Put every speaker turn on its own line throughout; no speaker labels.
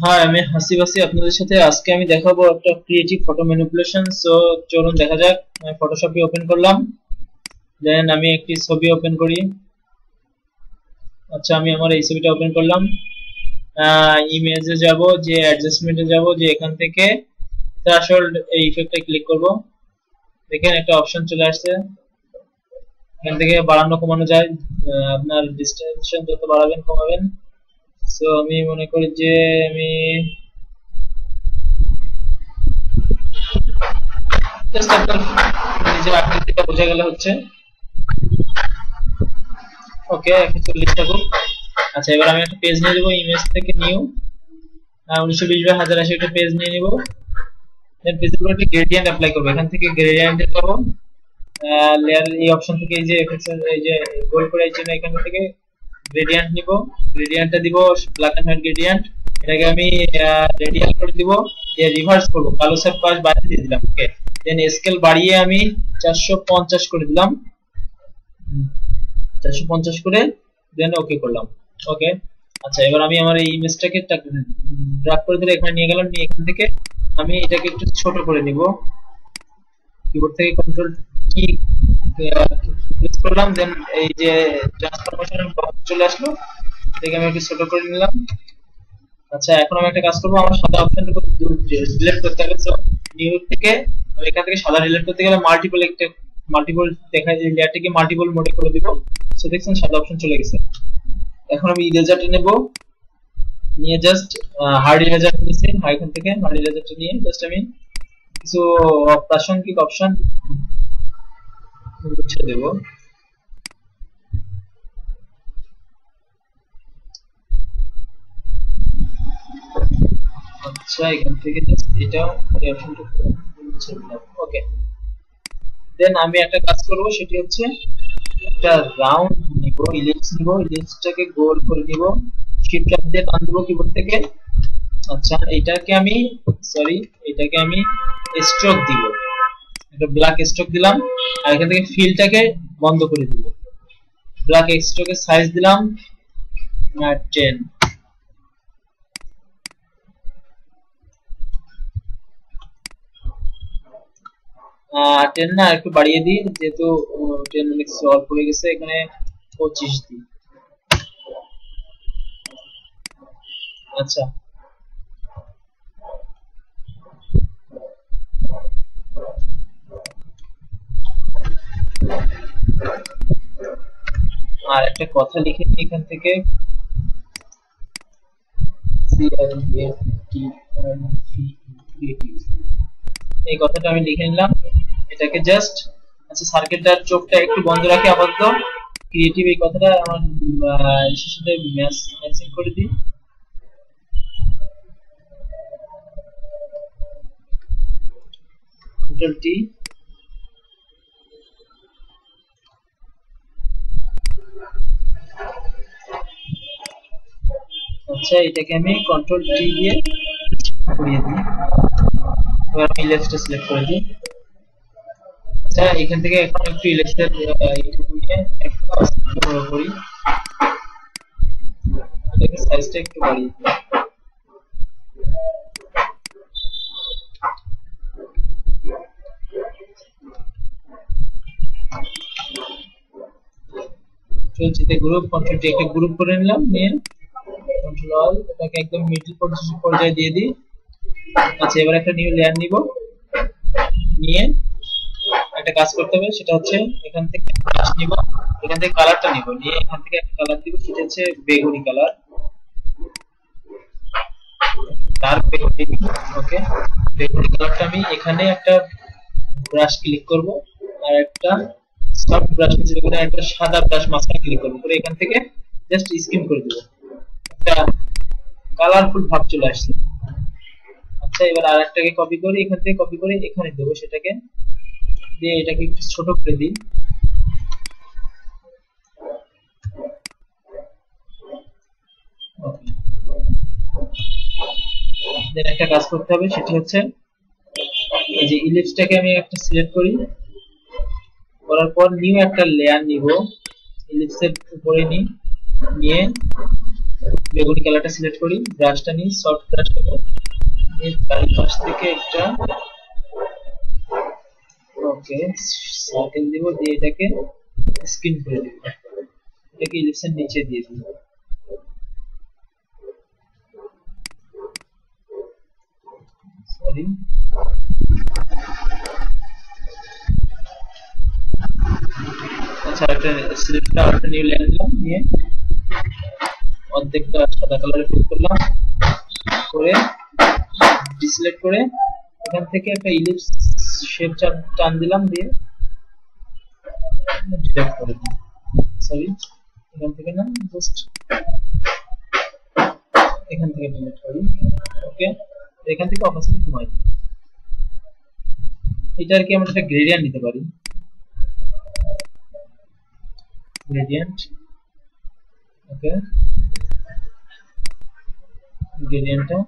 হ্যাঁ, আমি হাসিব আছি আপনাদের সাথে। আজকে আমি দেখাবো একটা ক্রিয়েটিভ ফটো ম্যানিপুলেশন। সো চলুন দেখা যাক। আমি ফটোশপে ওপেন করলাম, দেন আমি একটি ছবি ওপেন করি। আচ্ছা, আমি আমার এই ছবিটা ওপেন করলাম। ইমেজে যাব, যে অ্যাডজাস্টমেন্টে যাব, যে এখান থেকে থ্রেশহোল্ড এই ইফেক্টে ক্লিক করব। দেখেন একটা অপশন চলে আসছে, এখান থেকে বাড়ানো কমানো যায়। আপনার ডিসটেনশন যত বাড়াবেন কমাবেন। সো আমি মনে করি যে আমি জাস্ট আপনার নিজের আকৃতিটা বোঝা গেলে হচ্ছে। ওকে, 140 থাকুক। আচ্ছা, এবার আমি একটা পেজ নিয়ে দেবো, ইমেজ থেকে নিউ 1920 by 1080 একটা পেজ নিয়ে নিব। দেন পেজের উপর একটা গ্রেডিয়েন্ট অ্যাপ্লাই করব। এখান থেকে গ্রেডিয়েন্টে যাব, লেয়ার এই অপশন থেকে এই যে এফেক্টস, এই যে গোল করে এই জন্য এখান থেকে গ্রেডিয়েন্ট নিব। গ্রেডিয়েন্টটা দিব ব্ল্যাক এন্ড হোয়াইট গ্রেডিয়েন্ট। এটাকে আমি রেডিয়াল করে দিব, দিয়ে রিভার্স করব, কালো সেট পাশ বাড়িয়ে দিয়ে দিলাম। ওকে, দেন স্কেল বাড়িয়ে আমি 450 করে দিলাম। 450 করে দেন ওকে করলাম। ওকে, আচ্ছা, এবার আমি আমার এই ইমেজটাকে ড্র্যাগ করে দিলে এখানে নিয়ে গেলাম। নিয়ে এখান থেকে আমি এটাকে একটু ছোট করে নিব। কিবোর্ড থেকে কন্ট্রোল কি প্রেস করলাম, দেন এই যে ট্রান্সফরমেশনের বক্স চলে আসলো, এটাকে আমি একটু ছোট করে নিলাম। আচ্ছা, এখন আমি একটা কাজ করবো, আমার সাদা অপশনটা ডিলিট করতে হবে। সো নিউ থেকে এখান থেকে সাদা ডিলিট করতে গেলে মাল্টিপল দেখা যায়, লেয়ারটাকে মাল্টিপল মোডে করে দিব। সো দেখছেন সাদা অপশন চলে গেছে। এখন আমি ইরেজারটা নেব, নিয়ে জাস্ট হার্ড ইরেজার নিয়েছি। এখান থেকে হার্ড ইরেজারটা নিয়ে জাস্ট আমি কিছু প্রাসঙ্গিক অপশন মুছে দেব। আচ্ছা, এখান থেকে জাস্ট এটা এই অপশনটা মুছে দিলাম। ওকে, দেন আমি একটা কাজ করব, সেটি হচ্ছে একটা রাউন্ড নিব, ইলিপস নিব, ইলিপসটাকে গোল করে দিব, শিফট ট্যাব দিয়ে টান দেব কিবোর্ড থেকে। আচ্ছা, এটাকে আমি স্ট্রোক দিব, একটা ব্ল্যাক স্ট্রোক দিলাম। আর এখান থেকে ফিলটাকে বন্ধ করে দিব। ব্ল্যাক স্ট্রোকের সাইজ দিলাম 10। টেন না, একটু বাড়িয়ে দিই, যেহেতু 10 অনেক অল্প হয়ে গেছে, এখানে 25 দিই। আচ্ছা, আর একটা কথা লিখে নিই এখান থেকে, এই কথাটা আমি লিখে নিলাম। এটাকে জাস্ট, আচ্ছা, সার্কেলটার চোখটা একটু বন্ধ রাখি আপাতত। ক্রিয়েটিভ এই কথাটা আমার ইসের সাথে ম্যাচিং করে দিই। Control T. আচ্ছা, এটাকে আমি কন্ট্রোল টি দিয়ে করিয়ে দিই। এবার আমি ইলেক্টটা সিলেক্ট করে দিই। আচ্ছা, এখান থেকে এখন একটু ইলেক্টর এইটুকু নিয়ে একটু বড় করি, এটাকে সাইজটা একটু বাড়িয়ে দিই। চলছে গ্রুপ, কন্ট্রোল টি একটা গ্রুপ করে নিলাম, নিয়ে কন্ট্রোল অল, এটাকে একদম মিডল পর্যায়ে দিয়ে দিই। আচ্ছা, এবার একটা নিউ লেয়ার নিব, নিয়ে একটা কাজ করতে হবে, সেটা হচ্ছে এখান থেকে ব্রাশ নিব, এখান থেকে কালারটা নিব, নিয়ে এখান থেকে একটা কালার দিব, সেটা হচ্ছে বেগুনি কালার, ডার্ক বেগুনি। ওকে, বেগুনি কালারটা আমি এখানে একটা ব্রাশ ক্লিক করব, আর একটা সফট ব্রাশ নিচে করে একটা সাদা ব্রাশ মাঝখানে ক্লিক করব, করে এখান থেকে জাস্ট স্কিম করে দেব, একটা কালারফুল ভাব চলে আসছে। আচ্ছা, এবার আরেকটাকে কপি করি, এখান থেকে কপি করে এখানে দেব, সেটাকে দিয়ে এটাকে একটু ছোট করে দিই। দেন একটা কাজ করতে হবে, সেটি হচ্ছে এই যে ইলিপসটাকে আমি একটা সিলেক্ট করি, করার পর নিউ একটা লেয়ার নিব, ইলিপসের উপরে নিয়ে বেগুনি কালারটা সিলেক্ট করি, ব্রাশটা নিই, সফট ব্রাশ নেব, এর চারপাশ থেকে একটা ওকে সার্কেল দিব, দিয়ে এটাকে স্ক্রিন করে দিব, এটাকে ইলিপসের নিচে দিয়ে দিব। সরি, আচ্ছা একটা সিলেক্ট একটা নিউ লাইন দিলাম, নিয়ে অর্ধেকটা সাদা কালারে ফিল করলাম, করে ডিসিলেক্ট করে এখান থেকে একটা ইলিপস শেপ টান দিলাম, দিয়ে ডিলিট করে দিই। সরি, এখান থেকে না, জাস্ট এখান থেকে ডিলিট করি। ওকে, এখান থেকে অপাসিটি কমাই দিই। এটা আর কি আমরা একটা গ্রেডিয়েন্ট নিতে পারি, গ্রেডিয়েন্ট। ওকে, গ্রেডিয়েন্টটা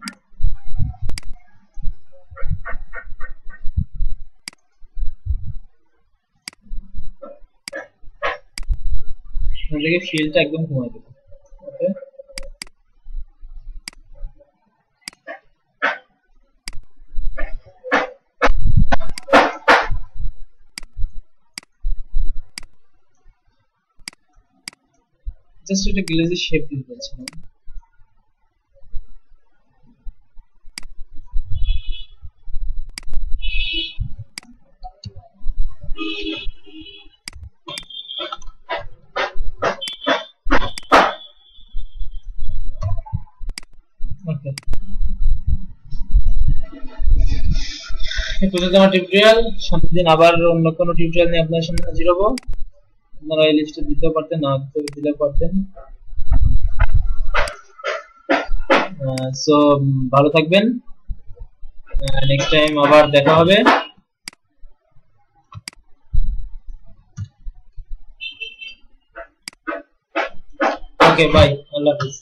এখান থেকে ফিলটা একদম কমাই দেব। ওকে, জাস্ট এটা গ্লেজের শেপ দিতে যাচ্ছে না। ওকে, এই পর্যন্ত আমার টিউটোরিয়াল। সামনের দিন আবার অন্য কোনো টিউটোরিয়াল নিয়ে আপনাদের সামনে হাজির হবো। আপনারা এই লিস্টে দিতেও পারতেন, না দিতেও পারতেন। সো ভালো থাকবেন, নেক্সট টাইম আবার দেখা হবে। ওকে, বাই, আল্লাহ হাফেজ।